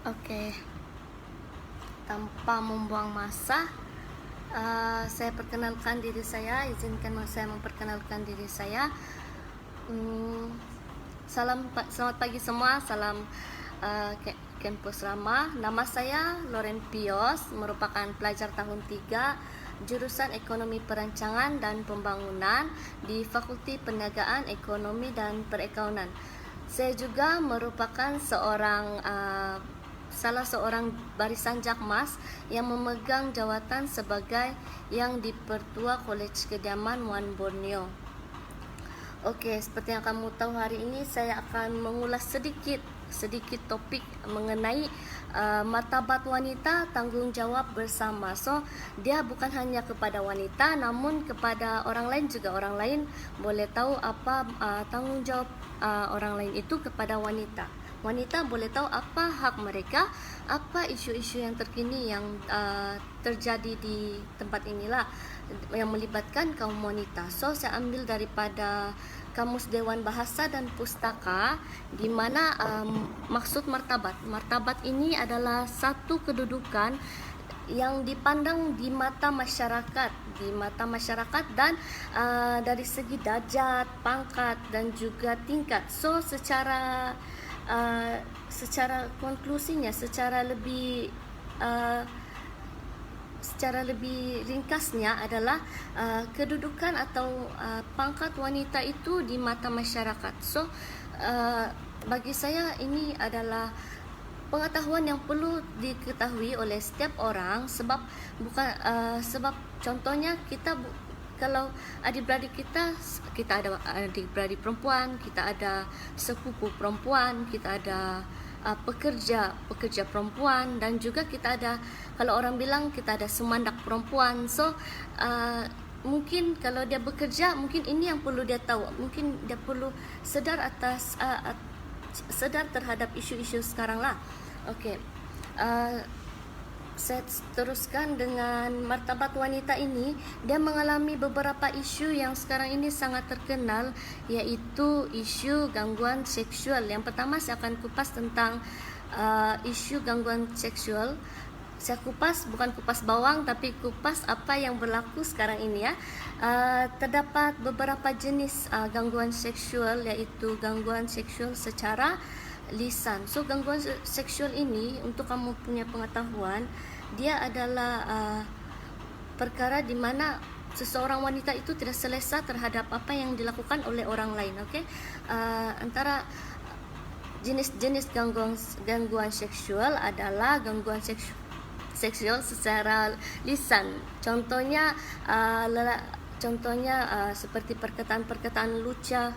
Oke, tanpa membuang masa, saya perkenalkan diri saya. Izinkan saya memperkenalkan diri saya. Selamat pagi semua. Salam Kampus Rama. Nama saya Loren Pios, merupakan pelajar tahun 3 jurusan Ekonomi Perancangan dan Pembangunan di Fakulti Perniagaan, Ekonomi dan Perakaunan. Saya juga merupakan salah seorang barisan Jakmas yang memegang jawatan sebagai Yang di-Pertua Kolej Kediaman Wan Borneo. Okey, seperti yang kamu tahu, hari ini saya akan mengulas sedikit topik mengenai martabat wanita, tanggungjawab bersama. So, dia bukan hanya kepada wanita, namun kepada orang lain juga. Orang lain boleh tahu apa tanggungjawab orang lain itu kepada wanita. Wanita boleh tahu apa hak mereka, apa isu-isu yang terkini yang terjadi di tempat inilah yang melibatkan kaum wanita. So, saya ambil daripada Kamus Dewan Bahasa dan Pustaka, di mana maksud martabat. Martabat ini adalah satu kedudukan yang dipandang di mata masyarakat, dan dari segi darjat, pangkat dan juga tingkat. So, secara konklusinya, secara lebih ringkasnya adalah kedudukan atau pangkat wanita itu di mata masyarakat. So, bagi saya ini adalah pengetahuan yang perlu diketahui oleh setiap orang, sebab contohnya kalau adik-beradik kita ada adik-beradik perempuan, kita ada sepupu perempuan, kita ada pekerja perempuan, dan juga kita ada, kalau orang bilang, kita ada semandak perempuan. So, mungkin kalau dia bekerja, mungkin ini yang perlu dia tahu. Mungkin dia perlu sedar terhadap isu-isu sekarang lah. Okey, saya teruskan dengan martabat wanita ini. Dia mengalami beberapa isu yang sekarang ini sangat terkenal, iaitu isu gangguan seksual. Yang pertama, saya akan kupas tentang isu gangguan seksual. Saya kupas, bukan kupas bawang, tapi kupas apa yang berlaku sekarang ini ya. Terdapat beberapa jenis gangguan seksual, iaitu gangguan seksual secara lisan. So, gangguan seksual ini, untuk kamu punya pengetahuan, dia adalah perkara di mana seseorang wanita itu tidak selesa terhadap apa yang dilakukan oleh orang lain. Okey, antara jenis-jenis gangguan seksual adalah gangguan seksual secara lisan. Contohnya seperti perkataan-perkataan lucah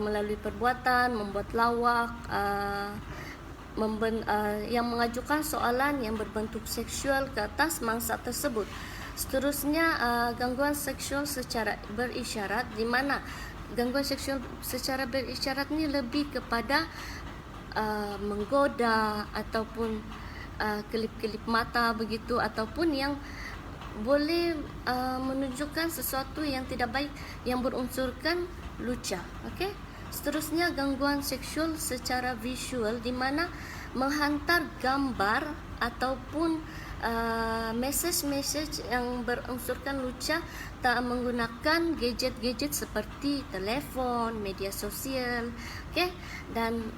melalui perbuatan, membuat lawak, yang mengajukan soalan yang berbentuk seksual ke atas mangsa tersebut. Seterusnya, gangguan seksual secara berisyarat, di mana gangguan seksual secara berisyarat ini lebih kepada menggoda ataupun kelip-kelip mata begitu, ataupun yang boleh menunjukkan sesuatu yang tidak baik yang berunsurkan lucah. Okey. Seterusnya, gangguan seksual secara visual, di mana menghantar gambar ataupun mesej-mesej yang berunsurkan lucah tak menggunakan gadget-gadget seperti telefon, media sosial. Okey. Dan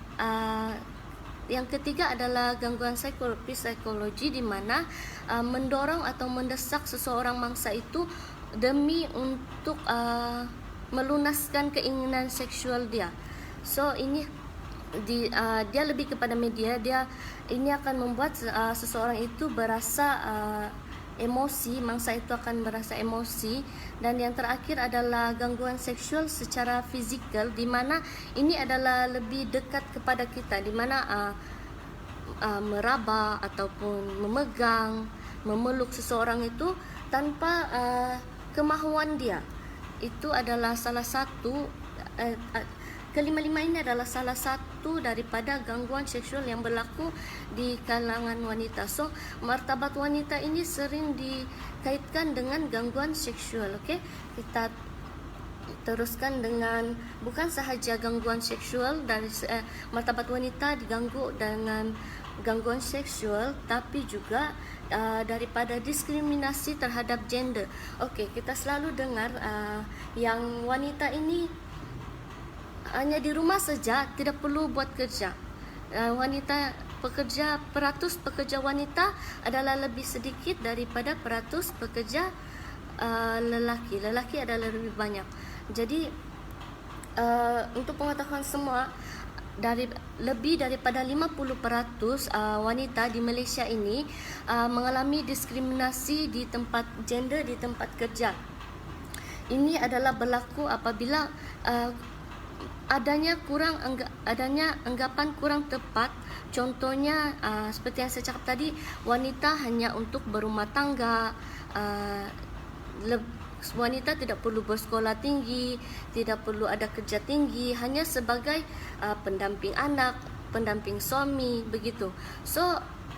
yang ketiga adalah gangguan psikologi, di mana mendorong atau mendesak seseorang mangsa itu demi untuk melunaskan keinginan seksual dia. So, ini dia lebih kepada media. Ini akan membuat seseorang itu berasa emosi, mangsa itu akan berasa emosi. Dan yang terakhir adalah gangguan seksual secara fizikal, di mana ini adalah lebih dekat kepada kita, di mana meraba ataupun memegang, memeluk seseorang itu tanpa kemahuan dia. Itu adalah salah satu kelima-lima ini adalah salah satu daripada gangguan seksual yang berlaku di kalangan wanita. So, martabat wanita ini sering dikaitkan dengan gangguan seksual. Okey, kita teruskan dengan bukan sahaja gangguan seksual dari martabat wanita diganggu dengan gangguan seksual, tapi juga daripada diskriminasi terhadap gender. Okey, kita selalu dengar yang wanita ini hanya di rumah saja, tidak perlu buat kerja. Peratus pekerja wanita adalah lebih sedikit daripada peratus pekerja lelaki. Lelaki adalah lebih banyak. Jadi untuk pengetahuan semua, lebih daripada 50% wanita di Malaysia ini mengalami diskriminasi di tempat gender, di tempat kerja. Ini adalah berlaku apabila adanya anggapan kurang tepat. Contohnya seperti yang saya cakap tadi, wanita hanya untuk berumah tangga, wanita tidak perlu bersekolah tinggi, tidak perlu ada kerja tinggi, hanya sebagai pendamping anak, pendamping suami, begitu. So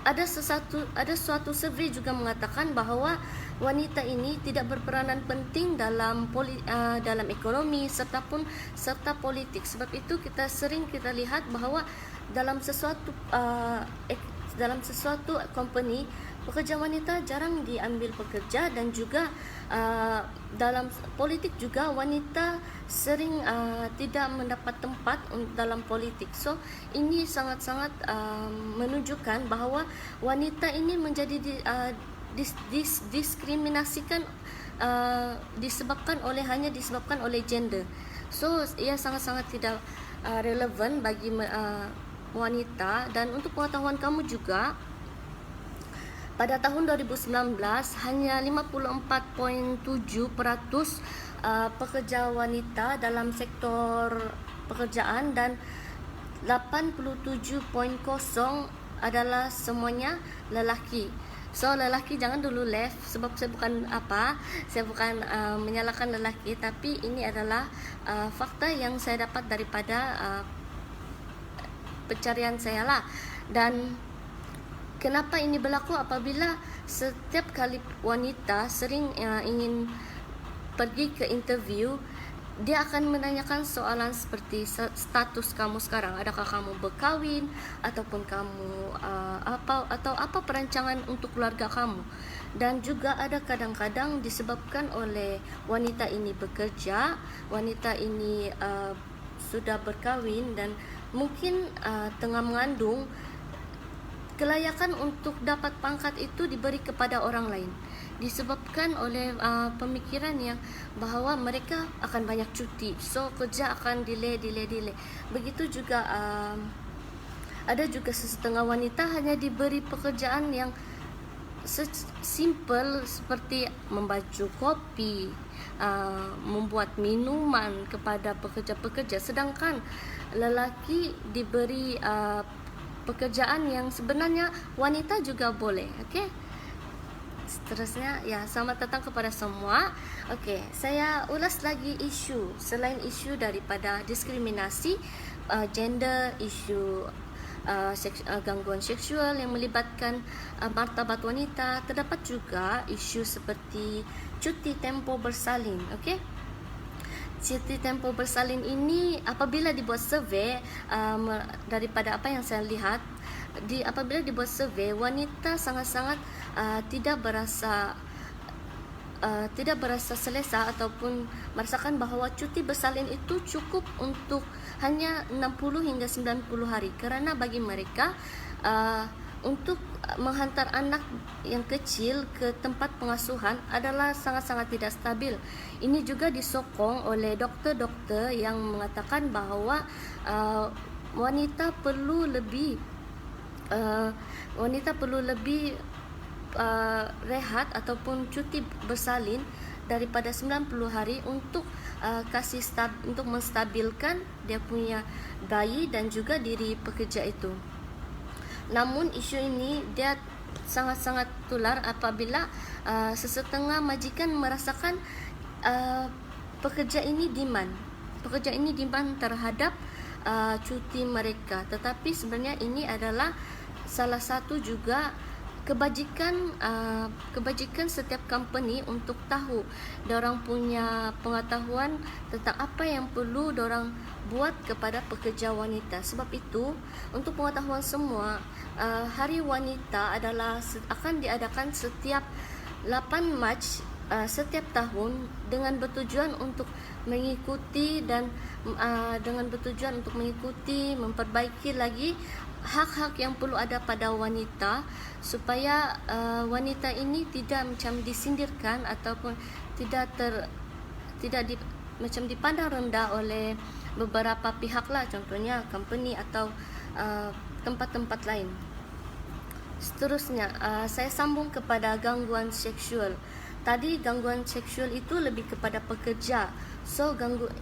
ada suatu survei juga mengatakan bahawa wanita ini tidak berperanan penting dalam ekonomi serta politik. Sebab itu kita lihat bahawa dalam sesuatu company, pekerja wanita jarang diambil pekerja, dan juga dalam politik juga wanita sering tidak mendapat tempat dalam politik. So ini sangat-sangat menunjukkan bahawa wanita ini menjadi diskriminasikan disebabkan oleh gender. So ia sangat-sangat tidak relevan bagi wanita. Dan untuk pengetahuan kamu juga, pada tahun 2019 hanya 54.7% pekerja wanita dalam sektor pekerjaan, dan 87.0% adalah semuanya lelaki. So lelaki jangan dulu left, sebab saya bukan menyalahkan lelaki, tapi ini adalah fakta yang saya dapat daripada pencarian saya lah. Dan kenapa ini berlaku? Apabila setiap kali wanita sering ingin pergi ke interview, dia akan menanyakan soalan seperti status kamu sekarang, adakah kamu berkahwin, ataupun kamu apa perancangan untuk keluarga kamu. Dan juga ada kadang-kadang disebabkan oleh wanita ini bekerja, wanita ini sudah berkahwin dan mungkin tengah mengandung, kelayakan untuk dapat pangkat itu diberi kepada orang lain, disebabkan oleh pemikiran yang bahawa mereka akan banyak cuti, so kerja akan delay. Begitu juga ada juga setengah wanita hanya diberi pekerjaan yang simple seperti membaju kopi, membuat minuman kepada pekerja-pekerja, sedangkan lelaki diberi pekerjaan yang sebenarnya wanita juga boleh. Okey. Seterusnya, ya, selamat datang kepada semua. Okey, saya ulas lagi isu selain isu daripada diskriminasi gender, isu gangguan seksual yang melibatkan martabat wanita. Terdapat juga isu seperti cuti tempoh bersalin. Okey. Cuti tempoh bersalin ini apabila dibuat survei, daripada apa yang saya lihat, apabila dibuat survei, wanita sangat-sangat tidak berasa selesa ataupun merasakan bahawa cuti bersalin itu cukup untuk hanya 60 hingga 90 hari, kerana bagi mereka untuk menghantar anak yang kecil ke tempat pengasuhan adalah sangat-sangat tidak stabil. Ini juga disokong oleh doktor-doktor yang mengatakan bahawa wanita perlu lebih rehat ataupun cuti bersalin daripada 90 hari untuk untuk menstabilkan dia punya bayi dan juga diri pekerja itu. Namun isu ini dia sangat-sangat tular apabila sesetengah majikan merasakan pekerja ini demand terhadap cuti mereka. Tetapi sebenarnya ini adalah salah satu juga kebajikan setiap company untuk tahu dorang punya pengetahuan tentang apa yang perlu dorang buat kepada pekerja wanita. Sebab itu, untuk pengetahuan semua, Hari Wanita akan diadakan setiap 8 Mac setiap tahun dengan bertujuan untuk mengikuti memperbaiki lagi hak-hak yang perlu ada pada wanita, supaya wanita ini tidak macam disindirkan ataupun tidak dipandang rendah oleh beberapa pihak lah, contohnya company atau tempat-tempat lain. Seterusnya, saya sambung kepada gangguan seksual. Tadi gangguan seksual itu lebih kepada pekerja. So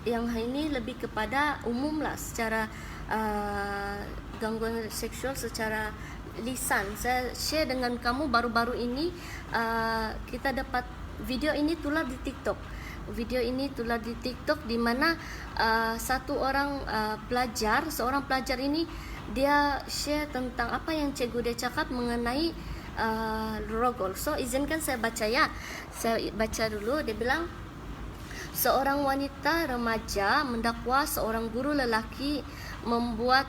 yang ini lebih kepada umum lah, secara gangguan seksual secara lisan. Saya share dengan kamu baru-baru ini, kita dapat video ini tular di TikTok. Di mana seorang pelajar ini dia share tentang apa yang cikgu dia cakap mengenai rogol. So izinkan saya baca ya. Saya baca dulu. Dia bilang, seorang wanita remaja mendakwa seorang guru lelaki membuat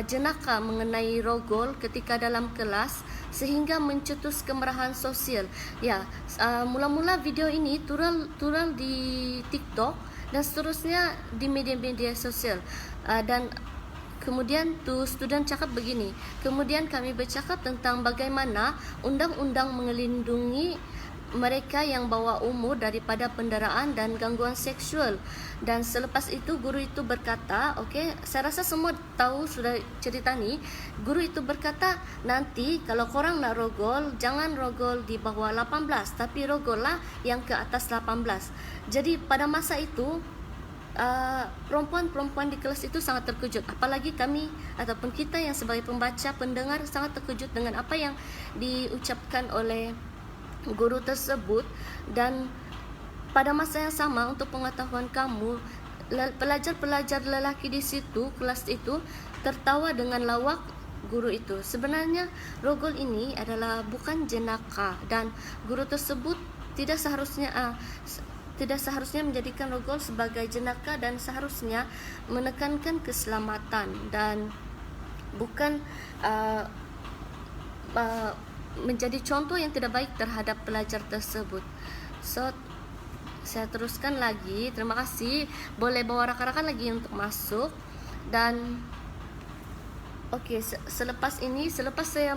jenaka mengenai rogol ketika dalam kelas sehingga mencetus kemarahan sosial. Ya, mula-mula video ini turun di TikTok dan seterusnya di media-media sosial. Dan kemudian student cakap begini. Kemudian kami bercakap tentang bagaimana undang-undang melindungi mereka yang bawah umur daripada penderaan dan gangguan seksual. Dan selepas itu guru itu berkata, saya rasa semua tahu sudah cerita ni. Guru itu berkata, nanti kalau korang nak rogol, jangan rogol di bawah 18, tapi rogol lah yang ke atas 18. Jadi pada masa itu perempuan-perempuan di kelas itu sangat terkejut. Apalagi kami ataupun kita yang sebagai pembaca, pendengar sangat terkejut dengan apa yang diucapkan oleh guru tersebut. Dan pada masa yang sama, untuk pengetahuan kamu, pelajar-pelajar lelaki di situ, kelas itu, tertawa dengan lawak guru itu. Sebenarnya rogol ini adalah bukan jenaka, dan guru tersebut tidak seharusnya menjadikan rogol sebagai jenaka, dan seharusnya menekankan keselamatan dan bukan menjadi contoh yang tidak baik terhadap pelajar tersebut. So, saya teruskan lagi. Terima kasih. Boleh bawa rakan-rakan lagi untuk masuk. Dan selepas saya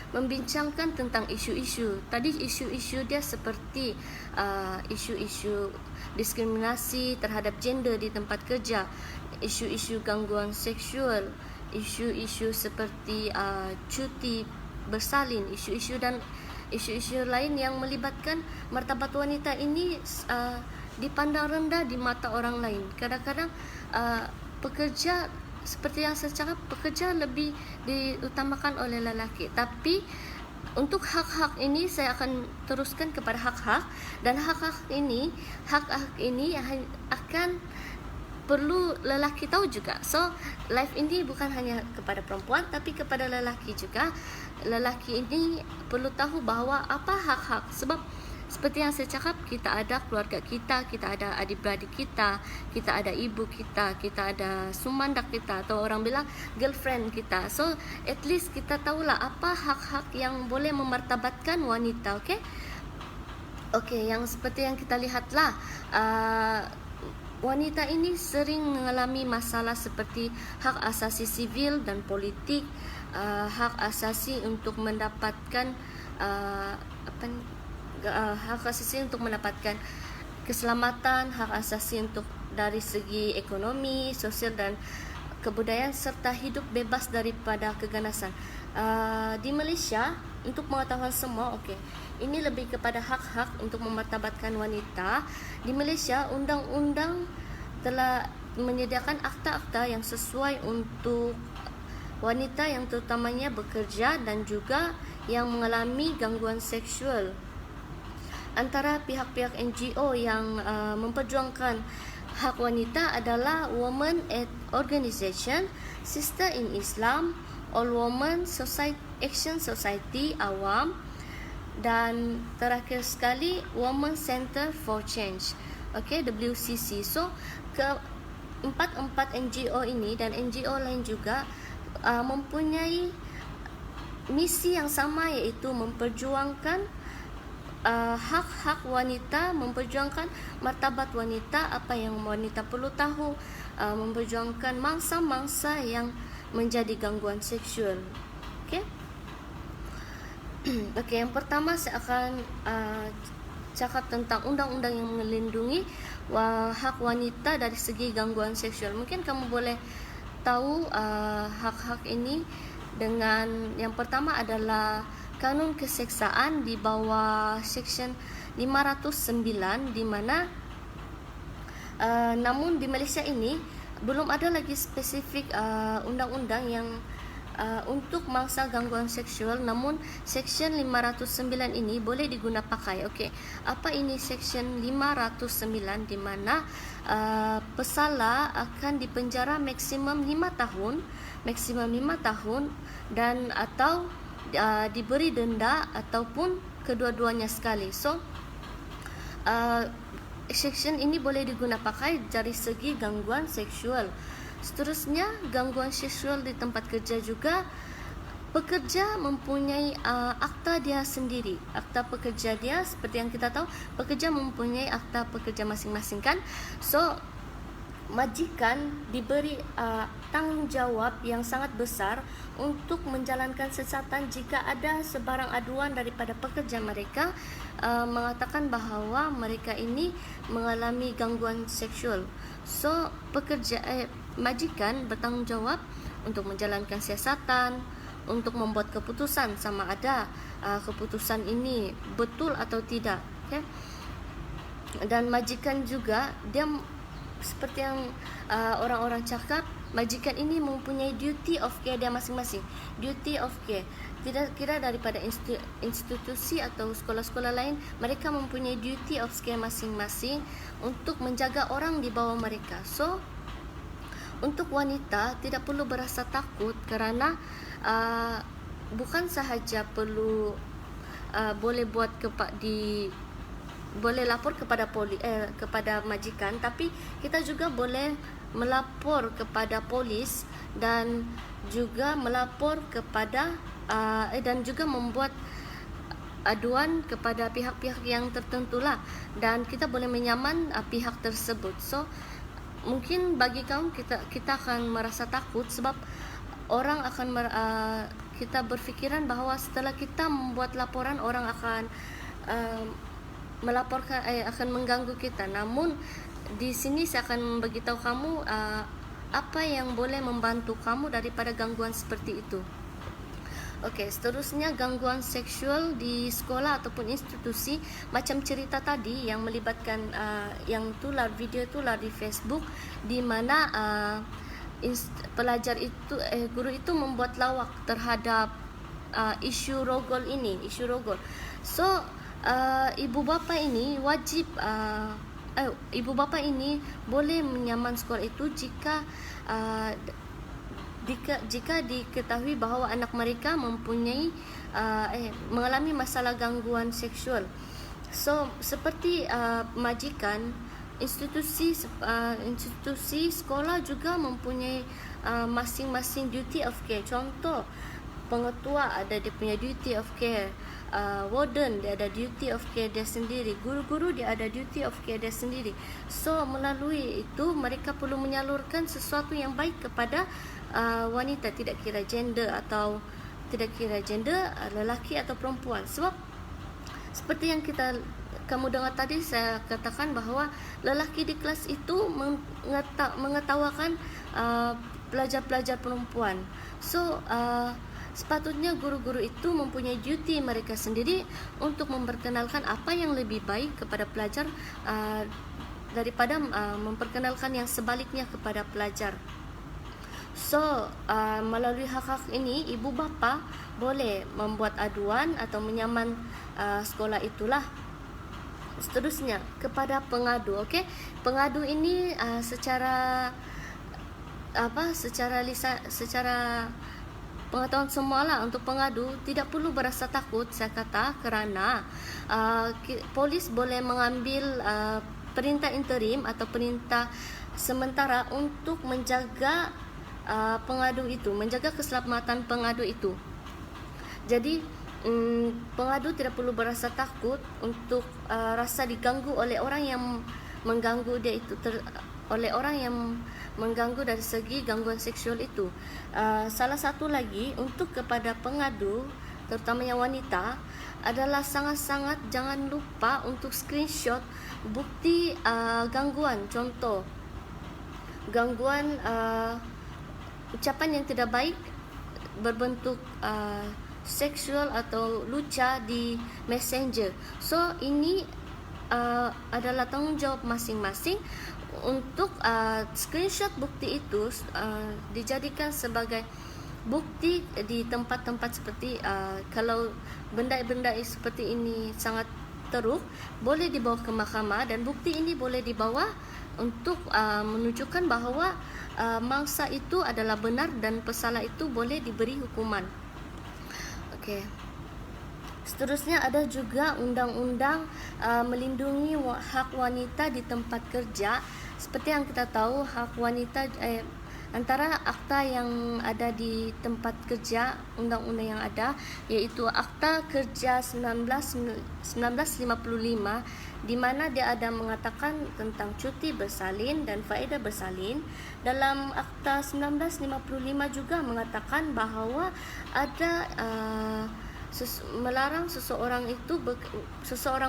membincangkan tentang isu-isu. Tadi isu-isu dia seperti isu-isu diskriminasi terhadap gender di tempat kerja, isu-isu gangguan seksual, isu-isu seperti cuti bersalin, isu-isu lain yang melibatkan martabat wanita ini dipandang rendah di mata orang lain. Kadang-kadang pekerja, seperti yang saya cakap, pekerja lebih diutamakan oleh lelaki. Tapi untuk hak-hak ini saya akan teruskan kepada hak-hak, dan hak-hak ini akan perlu lelaki tahu juga. So, live ini bukan hanya kepada perempuan tapi kepada lelaki juga. Lelaki ini perlu tahu bahawa apa hak-hak. Sebab seperti yang saya cakap, kita ada keluarga kita, kita ada adik-beradik kita, kita ada ibu kita, kita ada sumandak kita, atau orang bilang girlfriend kita. So, at least kita tahulah apa hak-hak yang boleh memartabatkan wanita. Yang seperti yang kita lihatlah, wanita ini sering mengalami masalah seperti hak asasi sivil dan politik, hak asasi untuk mendapatkan hak asasi untuk mendapatkan keselamatan, hak asasi untuk dari segi ekonomi, sosial dan kebudayaan, serta hidup bebas daripada keganasan. Di Malaysia, untuk pengetahuan semua, ini lebih kepada hak-hak untuk memartabatkan wanita. Di Malaysia, undang-undang telah menyediakan akta-akta yang sesuai untuk wanita yang terutamanya bekerja dan juga yang mengalami gangguan seksual. Antara pihak-pihak NGO yang memperjuangkan hak wanita adalah Women Aid Organization, Sister in Islam, All Women Action Society Awam, dan terakhir sekali Women Center for Change, okay, WCC. So empat NGO ini dan NGO lain juga mempunyai misi yang sama, iaitu memperjuangkan hak-hak wanita, memperjuangkan martabat wanita, apa yang wanita perlu tahu, memperjuangkan mangsa-mangsa yang menjadi gangguan seksual. Okey. Okey, yang pertama saya akan cakap tentang undang-undang yang melindungi hak wanita dari segi gangguan seksual. Mungkin kamu boleh tahu hak-hak ini dengan yang pertama adalah Kanun Keseksaan di bawah Seksyen 509, di mana namun di Malaysia ini belum ada lagi spesifik undang-undang yang untuk mangsa gangguan seksual. Namun Seksyen 509 ini boleh diguna pakai. Okey, apa ini Seksyen 509? Di mana pesalah akan dipenjara maksimum 5 tahun dan atau diberi denda ataupun kedua-duanya sekali. So seksyen ini boleh diguna pakai dari segi gangguan seksual. Seterusnya, gangguan seksual di tempat kerja juga. Pekerja mempunyai akta dia sendiri, akta pekerja dia. Seperti yang kita tahu, pekerja mempunyai akta pekerja masing-masing kan. So majikan diberi tanggungjawab yang sangat besar untuk menjalankan siasatan jika ada sebarang aduan daripada pekerja mereka mengatakan bahawa mereka ini mengalami gangguan seksual. So majikan bertanggungjawab untuk menjalankan siasatan, untuk membuat keputusan sama ada keputusan ini betul atau tidak. Okay? Dan majikan juga dia seperti yang orang-orang cakap, majikan ini mempunyai duty of care dia masing-masing. Duty of care, tidak kira daripada institusi atau sekolah-sekolah lain, mereka mempunyai duty of care masing-masing untuk menjaga orang di bawah mereka. So untuk wanita tidak perlu berasa takut kerana bukan sahaja perlu boleh buat boleh lapor kepada kepada majikan, tapi kita juga boleh melapor kepada polis dan juga melapor kepada dan juga membuat aduan kepada pihak-pihak yang tertentulah, dan kita boleh menyaman pihak tersebut. So mungkin bagi kamu kita akan merasa takut sebab orang akan kita berfikiran bahawa setelah kita membuat laporan, orang akan melaporkan akan mengganggu kita. Namun di sini saya akan beritahu kamu apa yang boleh membantu kamu daripada gangguan seperti itu. Okey, seterusnya gangguan seksual di sekolah ataupun institusi, macam cerita tadi yang melibatkan yang video tular di Facebook, di mana pelajar itu guru itu membuat lawak terhadap isu rogol ini, isu rogol. So ibu bapa ini wajib ibu bapa ini boleh menyaman sekolah itu jika diketahui bahawa anak mereka mempunyai mengalami masalah gangguan seksual. So seperti majikan, institusi sekolah juga mempunyai masing-masing duty of care. Contoh, pengetua ada dia punya duty of care, warden dia ada duty of care dia sendiri, guru-guru dia ada duty of care dia sendiri. So melalui itu mereka perlu menyalurkan sesuatu yang baik kepada wanita, tidak kira gender lelaki atau perempuan. Sebab seperti yang kamu dengar tadi, saya katakan bahawa lelaki di kelas itu mengetawakan pelajar-pelajar perempuan. So sepatutnya guru-guru itu mempunyai duty mereka sendiri untuk memperkenalkan apa yang lebih baik kepada pelajar daripada memperkenalkan yang sebaliknya kepada pelajar. So melalui hak-hak ini, ibu bapa boleh membuat aduan atau menyaman sekolah itulah. Seterusnya kepada pengadu. Okey, pengadu ini secara pengetahuan semualah untuk pengadu tidak perlu berasa takut saya kata, kerana polis boleh mengambil perintah interim atau perintah sementara untuk menjaga pengadu itu, menjaga keselamatan pengadu itu. Jadi pengadu tidak perlu berasa takut untuk rasa diganggu oleh orang yang mengganggu dia itu, oleh orang yang mengganggu dari segi gangguan seksual itu. Salah satu lagi untuk kepada pengadu, terutama yang wanita, adalah sangat-sangat jangan lupa untuk screenshot bukti gangguan. Contoh, gangguan ucapan yang tidak baik berbentuk seksual atau luca di messenger. So ini adalah tanggungjawab masing-masing untuk screenshot bukti itu dijadikan sebagai bukti di tempat-tempat seperti kalau benda-benda seperti ini sangat teruk, boleh dibawa ke mahkamah dan bukti ini boleh dibawa untuk menunjukkan bahawa mangsa itu adalah benar dan pesalah itu boleh diberi hukuman. Okey. Seterusnya ada juga undang-undang melindungi hak wanita di tempat kerja. Seperti yang kita tahu, hak wanita antara akta yang ada di tempat kerja, undang-undang yang ada, iaitu Akta Kerja 1955, di mana dia ada mengatakan tentang cuti bersalin dan faedah bersalin. Dalam Akta 1955 juga mengatakan bahawa ada melarang seseorang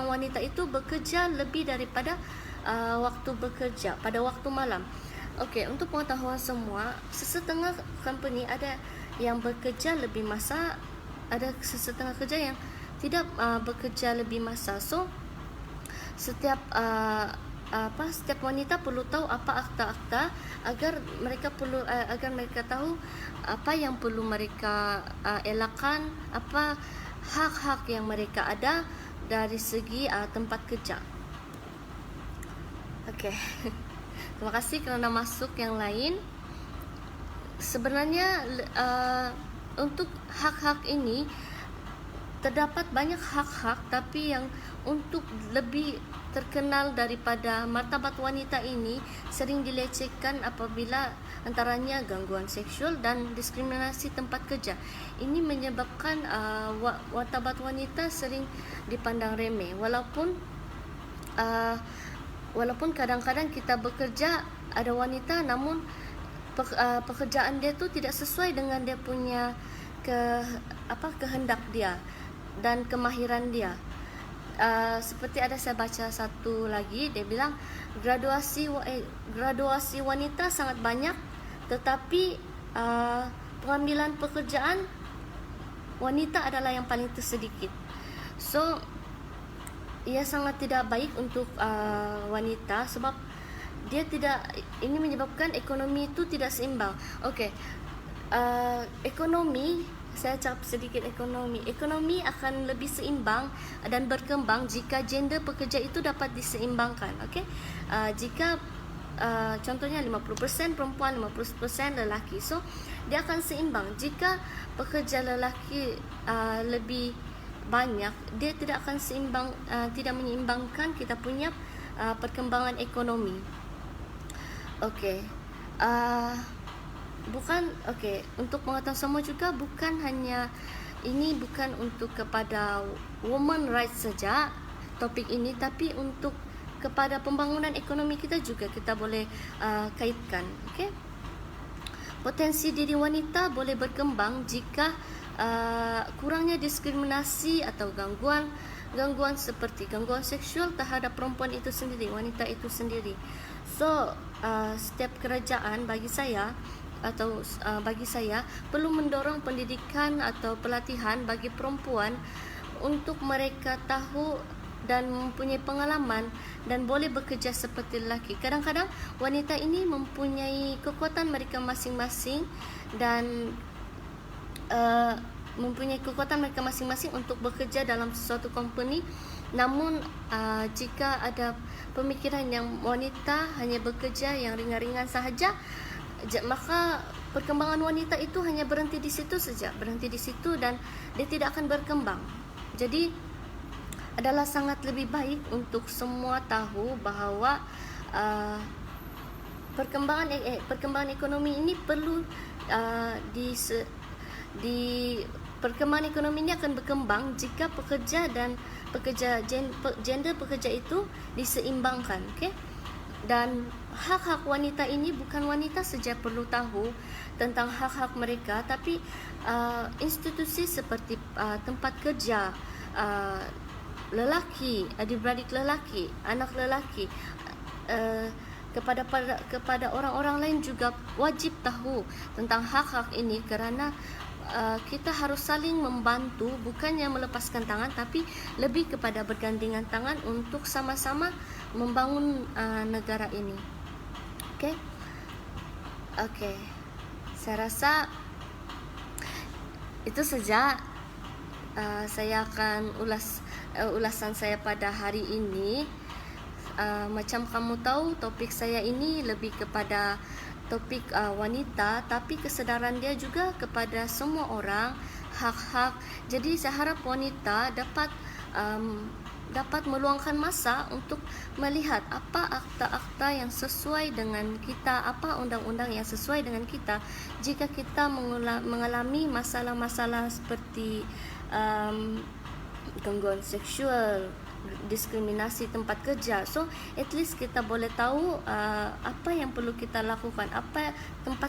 wanita itu bekerja lebih daripada waktu bekerja pada waktu malam. Okey, untuk pengetahuan semua, sesetengah company ada yang bekerja lebih masa, ada sesetengah kerja yang tidak bekerja lebih masa. So setiap wanita perlu tahu apa akta-akta agar mereka tahu apa yang perlu mereka elakkan, apa hak-hak yang mereka ada dari segi tempat kerja. Okey. Terima kasih kerana masuk yang lain. Sebenarnya untuk hak-hak ini terdapat banyak hak-hak, tapi yang untuk lebih terkenal daripada martabat wanita ini sering dilecehkan apabila antaranya gangguan seksual dan diskriminasi tempat kerja. Ini menyebabkan martabat wanita sering dipandang remeh, walaupun kadang-kadang kita bekerja ada wanita, namun pekerjaan dia tu tidak sesuai dengan dia punya kehendak dia dan kemahiran dia. Seperti ada saya baca satu lagi, dia bilang graduasi wanita sangat banyak, tetapi pengambilan pekerjaan wanita adalah yang paling tersedikit. So ia sangat tidak baik untuk wanita sebab ini menyebabkan ekonomi itu tidak seimbang. Okey, ekonomi, saya cakap sedikit ekonomi akan lebih seimbang dan berkembang jika gender pekerja itu dapat diseimbangkan. Okey, jika contohnya 50% perempuan, 50% lelaki, so dia akan seimbang. Jika pekerja lelaki lebih banyak, dia tidak akan tidak menyeimbangkan kita punya perkembangan ekonomi. Okey, untuk pengetahuan semua juga, bukan untuk kepada women rights saja topik ini, tapi untuk kepada pembangunan ekonomi kita juga kita boleh kaitkan. Okey, potensi diri wanita boleh berkembang jika kurangnya diskriminasi atau gangguan seperti gangguan seksual terhadap perempuan itu sendiri, wanita itu sendiri. So setiap kerajaan bagi saya perlu mendorong pendidikan atau pelatihan bagi perempuan untuk mereka tahu dan mempunyai pengalaman dan boleh bekerja seperti lelaki. Kadang-kadang wanita ini mempunyai kekuatan mereka masing-masing dan untuk bekerja dalam sesuatu company. Namun jika ada pemikiran yang wanita hanya bekerja yang ringan-ringan sahaja, maka perkembangan wanita itu hanya berhenti di situ saja, berhenti di situ dan dia tidak akan berkembang. Jadi adalah sangat lebih baik untuk semua tahu bahawa perkembangan ekonomi ini perlu perkembangan ekonomi ini akan berkembang jika gender pekerja itu diseimbangkan, okey? Dan hak-hak wanita ini bukan wanita saja perlu tahu tentang hak-hak mereka, tapi institusi seperti tempat kerja, lelaki, adik-beradik lelaki, anak lelaki, kepada orang-orang lain juga wajib tahu tentang hak-hak ini, kerana kita harus saling membantu, bukannya melepaskan tangan, tapi lebih kepada bergandengan tangan untuk sama-sama membangun negara ini. Okey? Okey. Saya rasa itu saja saya akan ulasan saya pada hari ini. Macam kamu tahu, topik saya ini lebih kepada topik wanita, tapi kesedaran dia juga kepada semua orang, hak-hak. Jadi saya harap wanita dapat meluangkan masa untuk melihat apa akta-akta yang sesuai dengan kita, apa undang-undang yang sesuai dengan kita jika kita mengalami masalah-masalah seperti gangguan seksual, diskriminasi tempat kerja. So at least kita boleh tahu apa yang perlu kita lakukan,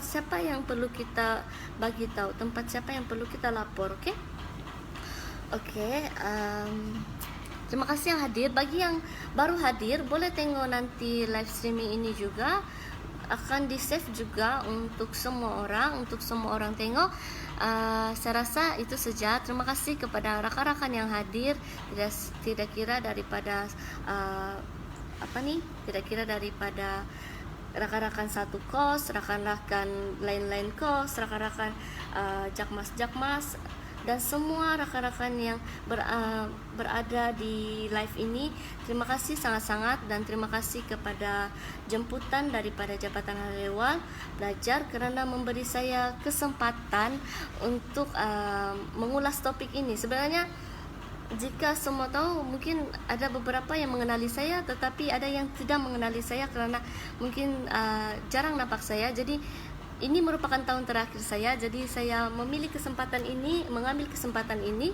siapa yang perlu kita bagi tahu, tempat siapa yang perlu kita lapor. Okey? Okey, terima kasih yang hadir. Bagi yang baru hadir, boleh tengok nanti live streaming ini juga, akan di-save juga untuk semua orang tengok. Saya rasa itu saja. Terima kasih kepada rakan-rakan yang hadir, tidak kira daripada rakan-rakan satu kos, rakan-rakan lain-lain kos, rakan-rakan jakmas, dan semua rakan-rakan yang berada di live ini. Terima kasih sangat-sangat, dan terima kasih kepada jemputan daripada Jabatan Hal Ehwal Belajar kerana memberi saya kesempatan untuk mengulas topik ini. Sebenarnya jika semua tahu, mungkin ada beberapa yang mengenali saya, tetapi ada yang tidak mengenali saya kerana mungkin jarang nampak saya. Jadi ini merupakan tahun terakhir saya, jadi saya mengambil kesempatan ini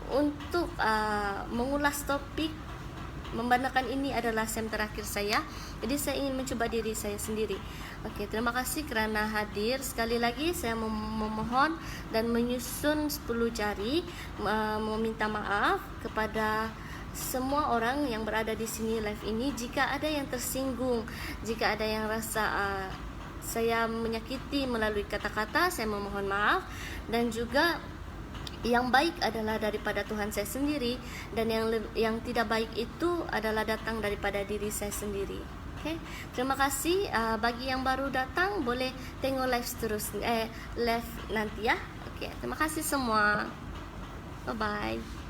untuk mengulas topik, memandangkan ini adalah sem terakhir saya. Jadi saya ingin mencuba diri saya sendiri. Okey, terima kasih kerana hadir. Sekali lagi saya memohon dan menyusun 10 jari meminta maaf kepada semua orang yang berada di sini live ini. Jika ada yang tersinggung, jika ada yang rasa saya menyakiti melalui kata-kata, saya memohon maaf. Dan juga yang baik adalah daripada Tuhan saya sendiri, dan yang tidak baik itu adalah datang daripada diri saya sendiri. Okay? Terima kasih. Bagi yang baru datang, boleh tengok live nanti ya. Okay. Terima kasih semua. Bye bye.